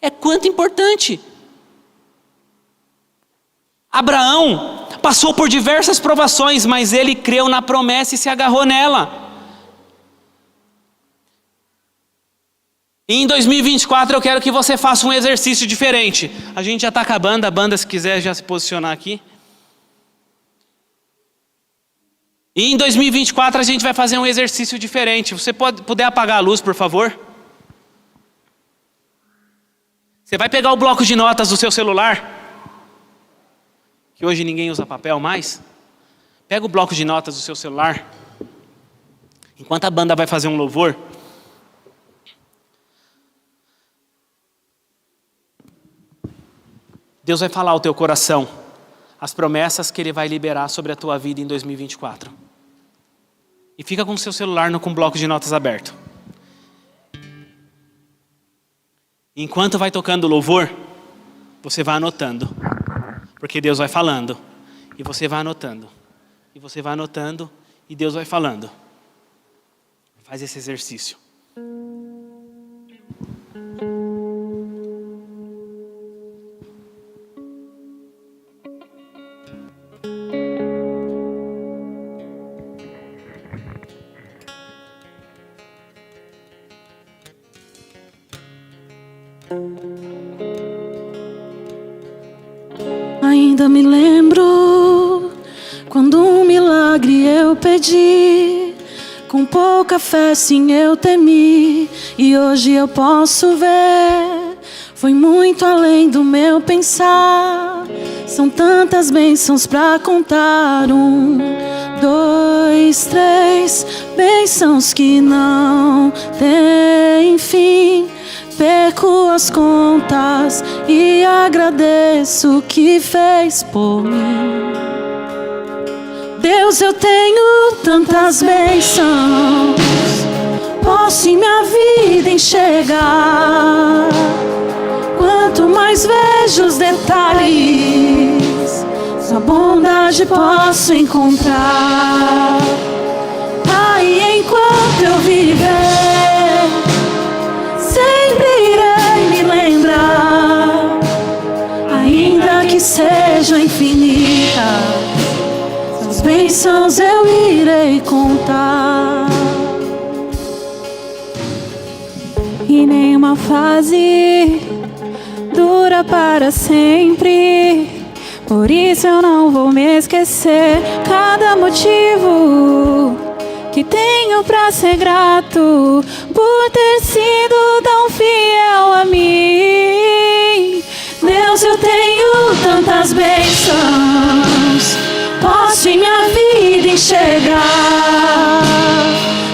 Speaker 1: É quanto importante. Abraão passou por diversas provações, mas ele creu na promessa e se agarrou nela. E em 2024 eu quero que você faça um exercício diferente. A gente já está acabando, a banda, se quiser já se posicionar aqui. E em 2024 a gente vai fazer um exercício diferente. Você puder apagar a luz, por favor? Você vai pegar o bloco de notas do seu celular, que hoje ninguém usa papel mais. Pega o bloco de notas do seu celular. Enquanto a banda vai fazer um louvor, Deus vai falar ao teu coração as promessas que Ele vai liberar sobre a tua vida em 2024. E fica com o seu celular com o bloco de notas aberto. Enquanto vai tocando o louvor, você vai anotando. Porque Deus vai falando. E você vai anotando. E você vai anotando. E Deus vai falando. Faz esse exercício.
Speaker 2: Ainda me lembro quando um milagre eu pedi, com pouca fé sim eu temi, e hoje eu posso ver, foi muito além do meu pensar. São tantas bênçãos pra contar, 1, 2, 3, bênçãos que não têm fim. Perco as contas e agradeço o que fez por mim. Deus, eu tenho tantas bênçãos, posso em minha vida enxergar. Quanto mais vejo os detalhes, sua bondade posso encontrar. Aí enquanto eu viver, sempre irei me lembrar, ainda que sejam infinitas, suas bênçãos eu irei contar. E nenhuma fase dura para sempre, por isso eu não vou me esquecer. Cada motivo que tenho pra ser grato por ter sido tão fiel a mim. Deus, eu tenho tantas bênçãos, posso em minha vida enxergar.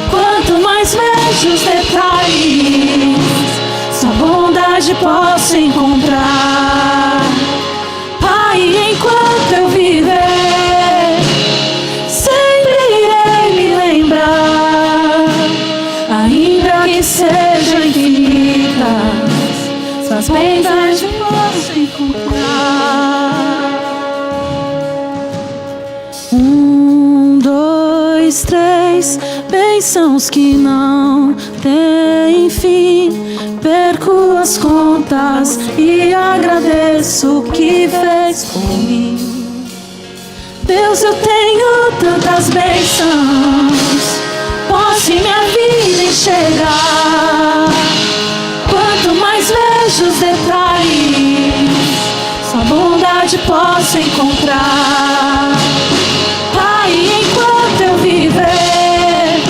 Speaker 2: Quanto mais vejo os detalhes, sua bondade posso encontrar. Pai, enquanto eu viver, sejam infinitas, suas bênçãos eu posso encontrar. 1, 2, 3, bênçãos que não têm fim. Perco as contas e agradeço o que fez por mim. Deus, eu tenho tantas bênçãos, posso em minha vida enxergar. Quanto mais vejo os detalhes, sua bondade posso encontrar. Pai, enquanto eu viver,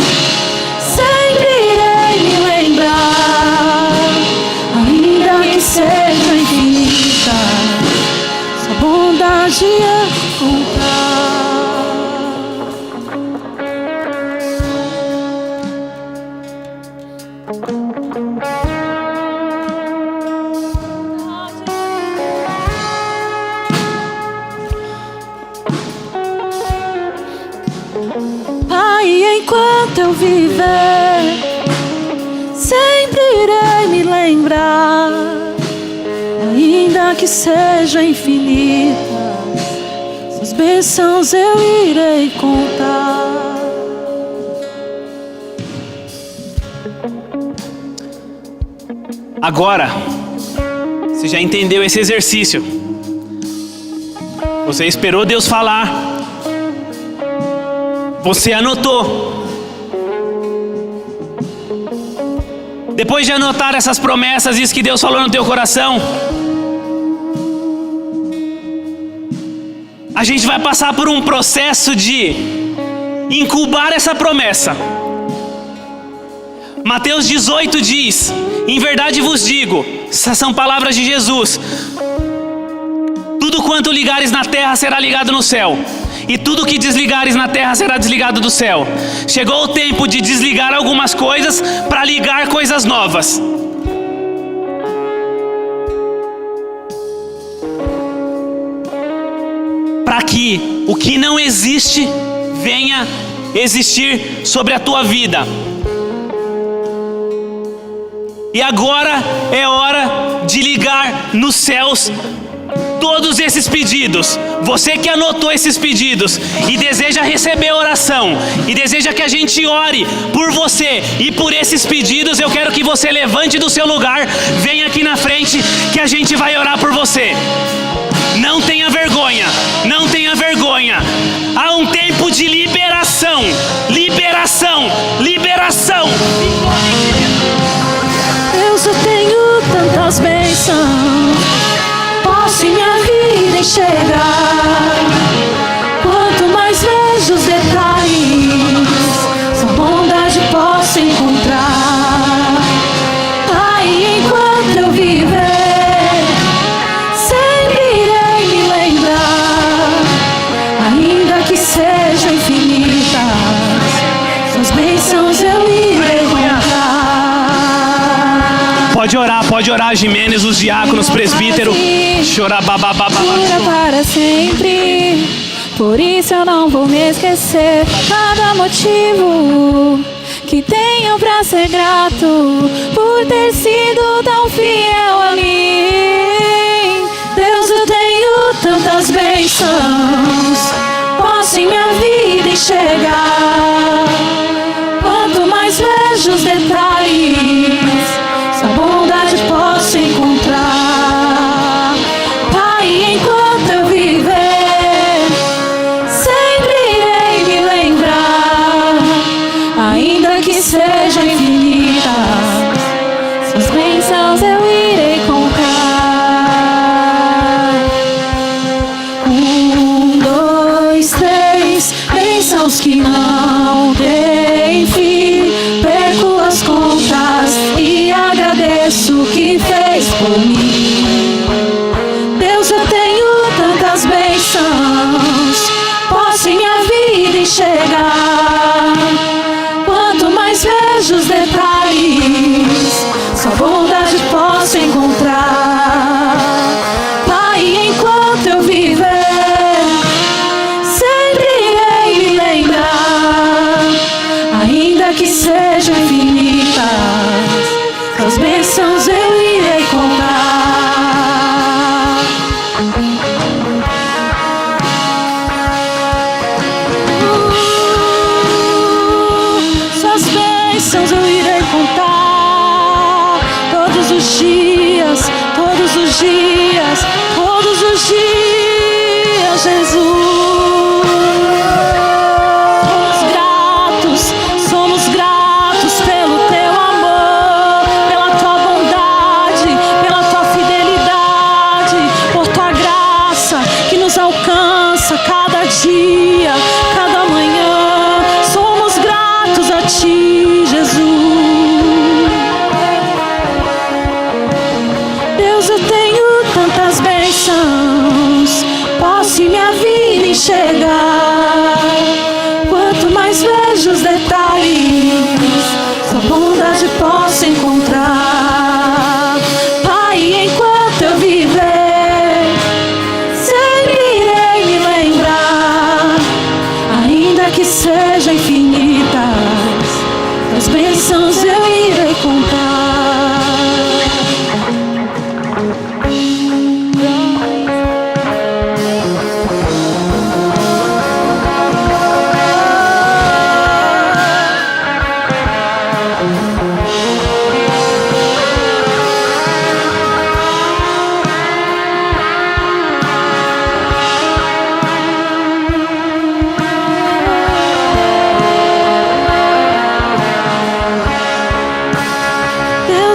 Speaker 2: sempre irei me lembrar, ainda que sejam infinitas, sua bondade encontrar. Pai, enquanto eu viver, sempre irei me lembrar, ainda que sejam infinitas, suas bênçãos eu irei contar.
Speaker 1: Agora, você já entendeu esse exercício. Você esperou Deus falar. Você anotou. Depois de anotar essas promessas, isso que Deus falou no teu coração, a gente vai passar por um processo de incubar essa promessa. Mateus 18 diz: em verdade vos digo, essas são palavras de Jesus, tudo quanto ligares na terra será ligado no céu, e tudo que desligares na terra será desligado do céu. Chegou o tempo de desligar algumas coisas para ligar coisas novas. Para que o que não existe venha existir sobre a tua vida. E agora é hora de ligar nos céus todos esses pedidos. Você que anotou esses pedidos e deseja receber oração, e deseja que a gente ore por você e por esses pedidos, eu quero que você levante do seu lugar, venha aqui na frente que a gente vai orar por você. Não tenha vergonha, não tenha vergonha. Há um tempo de liberação, liberação, liberação.
Speaker 2: Deus, eu tenho tantas bênçãos, posso em minha vida enxergar. Quanto mais vejo os detalhes, sua bondade posso encontrar. Aí enquanto eu viver, sempre irei me lembrar, ainda que sejam infinitas, suas bênçãos eu irei contar.
Speaker 1: Pode orar, Jimenez, os diáconos, presbítero. Chorababababá.
Speaker 2: Dura para sempre, por isso eu não vou me esquecer. Cada motivo que tenho pra ser grato, por ter sido tão fiel a mim. Deus, eu tenho tantas bênçãos, posso em minha vida enxergar. Quanto mais vejo os detalhes, sua bondade posso encontrar. Pai, enquanto eu viver, sempre irei me lembrar, ainda que sejam infinitas, suas bênçãos eu irei contar. 1, 2, 3, bênçãos que não têm fim. Perco as contas e agradeço o que fez por mim. Deus, eu tenho tantas bênçãos, posso em minha vida enxergar. Quanto mais vejo os detalhes, sua bondade posso encontrar. Pai, enquanto eu viver, sempre irei me lembrar, ainda que sejam infinitas, suas bênçãos eu irei contar. Suas bênçãos eu irei contar todos os dias, todos os dias, todos os dias, Jesus. Somos gratos pelo teu amor, pela tua bondade, pela tua fidelidade, por tua graça que nos alcança cada dia, cada manhã. Somos gratos a ti, Jesus. Deus, eu tenho tantas bênçãos, posso em minha vida enxergar. Quanto mais vejo os detalhes, sua bondade posso encontrar. Pai, enquanto eu viver, sempre irei me lembrar, ainda que sejam infinitas, as bênçãos eu irei contar.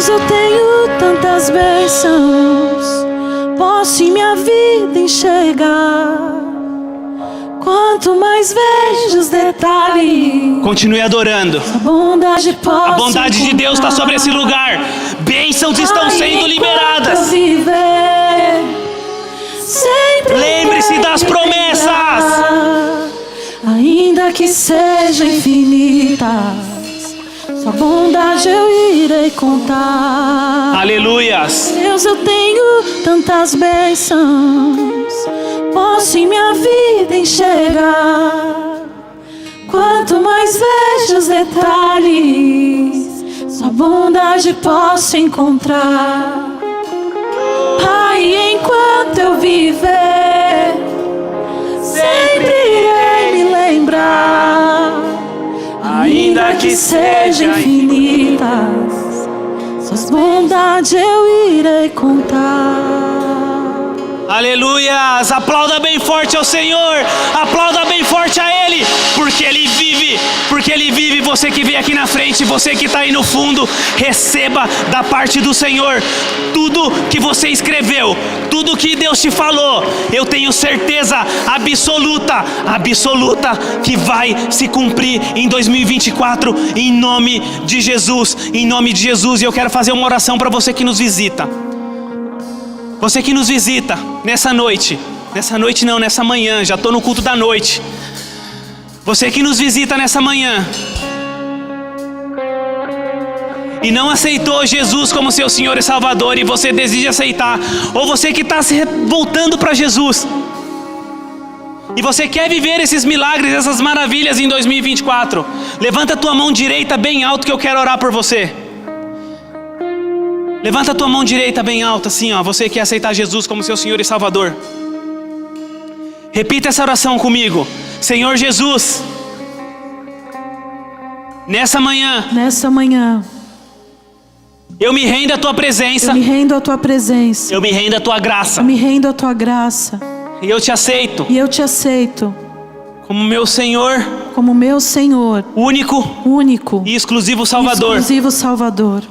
Speaker 2: Deus, eu tenho tantas bênçãos, posso em minha vida enxergar. Quanto mais vejo os detalhes,
Speaker 1: continue adorando.
Speaker 2: a bondade
Speaker 1: A bondade de Deus está sobre esse lugar. Bênçãos estão sendo liberadas. Lembre-se das promessas.
Speaker 2: Ainda que sejam infinitas, sua bondade eu irei contar.
Speaker 1: Aleluias.
Speaker 2: Deus, eu tenho tantas bênçãos, posso em minha vida enxergar. Quanto mais vejo os detalhes, sua bondade posso encontrar. Pai, enquanto eu viver, sempre irei me lembrar. Ainda que sejam infinitas, suas bondades eu irei contar.
Speaker 1: Aleluias. Aplauda bem forte ao Senhor. Aplauda bem forte a Ele, porque Ele vive. Porque Ele vive. Você que veio aqui na frente, você que está aí no fundo, receba da parte do Senhor tudo que você escreveu, tudo que Deus te falou. Eu tenho certeza absoluta que vai se cumprir em 2024, em nome de Jesus. Em nome de Jesus. E eu quero fazer uma oração para você que nos visita. Você que nos visita nessa noite não, nessa manhã, já estou no culto da noite. Você que nos visita nessa manhã e não aceitou Jesus como seu Senhor e Salvador, e você deseja aceitar, ou você que está se voltando para Jesus e você quer viver esses milagres, essas maravilhas em 2024, levanta a tua mão direita bem alto que eu quero orar por você. Levanta a tua mão direita bem alta assim, ó. Você que quer aceitar Jesus como seu Senhor e Salvador. Repita essa oração comigo. Senhor Jesus, nessa manhã, eu me rendo à tua presença.
Speaker 2: Eu me rendo à tua presença.
Speaker 1: Eu me rendo à tua graça.
Speaker 2: Eu me rendo à tua graça.
Speaker 1: E eu te aceito.
Speaker 2: E eu te aceito
Speaker 1: como meu Senhor.
Speaker 2: Como meu Senhor.
Speaker 1: Único. E exclusivo Salvador.
Speaker 2: Exclusivo Salvador.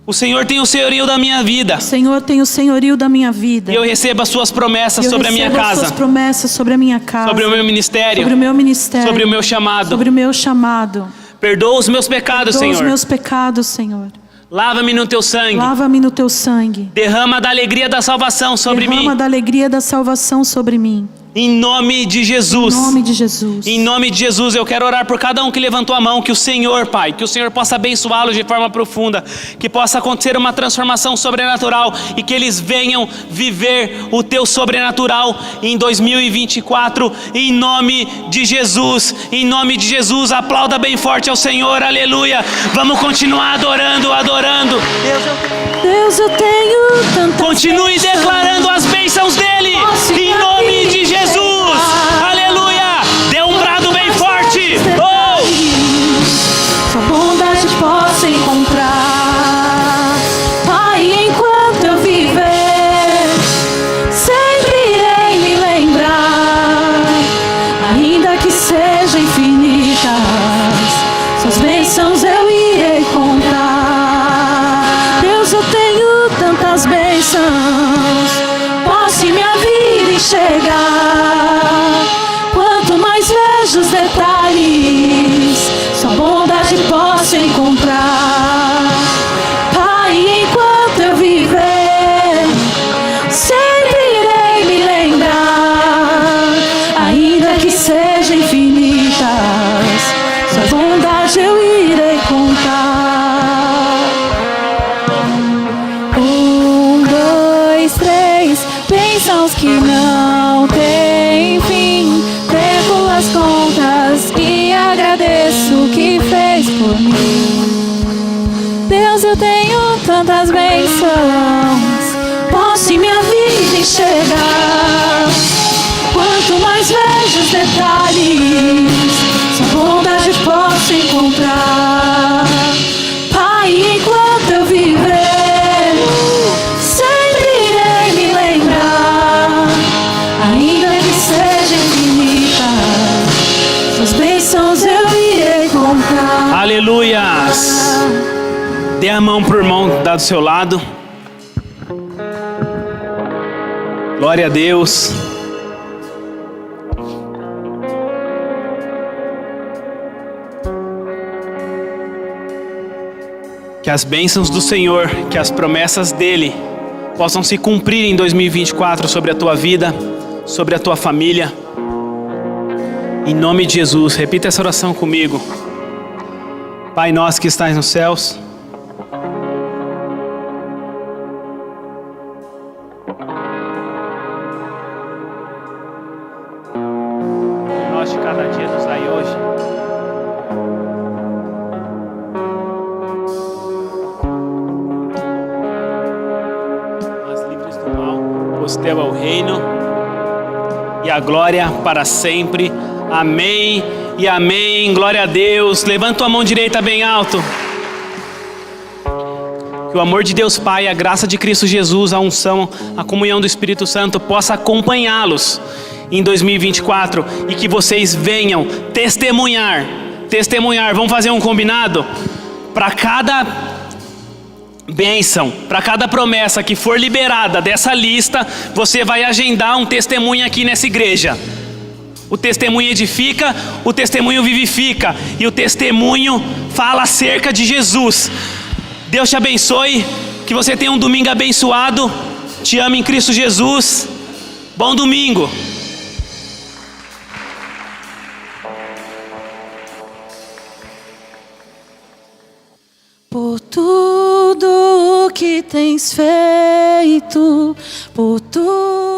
Speaker 1: O Senhor tem o senhorio da minha vida.
Speaker 2: O Senhor tem o senhorio da minha vida.
Speaker 1: E eu recebo as suas promessas sobre a minha casa.
Speaker 2: As suas promessas sobre a minha casa.
Speaker 1: Sobre o meu ministério.
Speaker 2: Sobre o meu ministério.
Speaker 1: Sobre o meu chamado.
Speaker 2: Sobre o meu chamado.
Speaker 1: Perdoa os meus pecados, Senhor.
Speaker 2: Perdoa os meus pecados, Senhor.
Speaker 1: Lava-me no teu sangue.
Speaker 2: Lava-me no teu sangue.
Speaker 1: Derrama da alegria da salvação sobre mim.
Speaker 2: Derrama da alegria da salvação sobre mim.
Speaker 1: Em nome de Jesus.
Speaker 2: Em nome de Jesus.
Speaker 1: Em nome de Jesus, eu quero orar por cada um que levantou a mão, que o Senhor, Pai, que o Senhor possa abençoá-los de forma profunda, que possa acontecer uma transformação sobrenatural e que eles venham viver o teu sobrenatural em 2024, em nome de Jesus. Em nome de Jesus, aplauda bem forte ao Senhor, aleluia. Vamos continuar adorando.
Speaker 2: Deus, eu tenho tantas
Speaker 1: Continue
Speaker 2: bênçãos.
Speaker 1: Declarando as bênçãos dele, em nome de Jesus. Aleluia. Dê um brado bem forte.
Speaker 2: Sua bondade posso encontrar. Pai, enquanto eu viver, sempre irei me lembrar. Ainda que sejam infinitas, suas bênçãos eu irei contar. Deus, eu tenho tantas bênçãos, posso em minha vida enxergar. Quanto mais vejo os detalhes, sua bondade posso encontrar. Pai, enquanto eu viver, sempre irei me lembrar. Ainda que sejam infinitas, sua bondade eu irei contar. 1, 2, 3, bênçãos que não têm fim. Perco as contas e agradeço o que fez por mim. Deus, eu tenho tantas bênçãos, posso em minha vida enxergar. Quanto mais vejo os detalhes, sua bondade posso encontrar. Pai, enquanto eu viver, sempre irei me lembrar. Ainda que sejam infinitas, suas bênçãos eu irei contar.
Speaker 1: Aleluias. Dê a mão pro irmão que está do seu lado. Glória a Deus. Que as bênçãos do Senhor, que as promessas dele possam se cumprir em 2024 sobre a tua vida, sobre a tua família. Em nome de Jesus, repita essa oração comigo. Pai nosso que estás nos céus, nós de cada dia nos dai hoje. Nós livres do mal, pois teu é o reino e a glória para sempre. Amém e amém. Glória a Deus. Levanta a mão direita bem alto. Que o amor de Deus Pai, a graça de Cristo Jesus, a unção, a comunhão do Espírito Santo possa acompanhá-los em 2024 e que vocês venham testemunhar. Vamos fazer um combinado? Para cada bênção, para cada promessa que for liberada dessa lista, você vai agendar um testemunho aqui nessa igreja. O testemunho edifica, o testemunho vivifica e o testemunho fala acerca de Jesus. Deus te abençoe, que você tenha um domingo abençoado. Te amo em Cristo Jesus. Bom domingo.
Speaker 2: Por tudo que tens feito, por tudo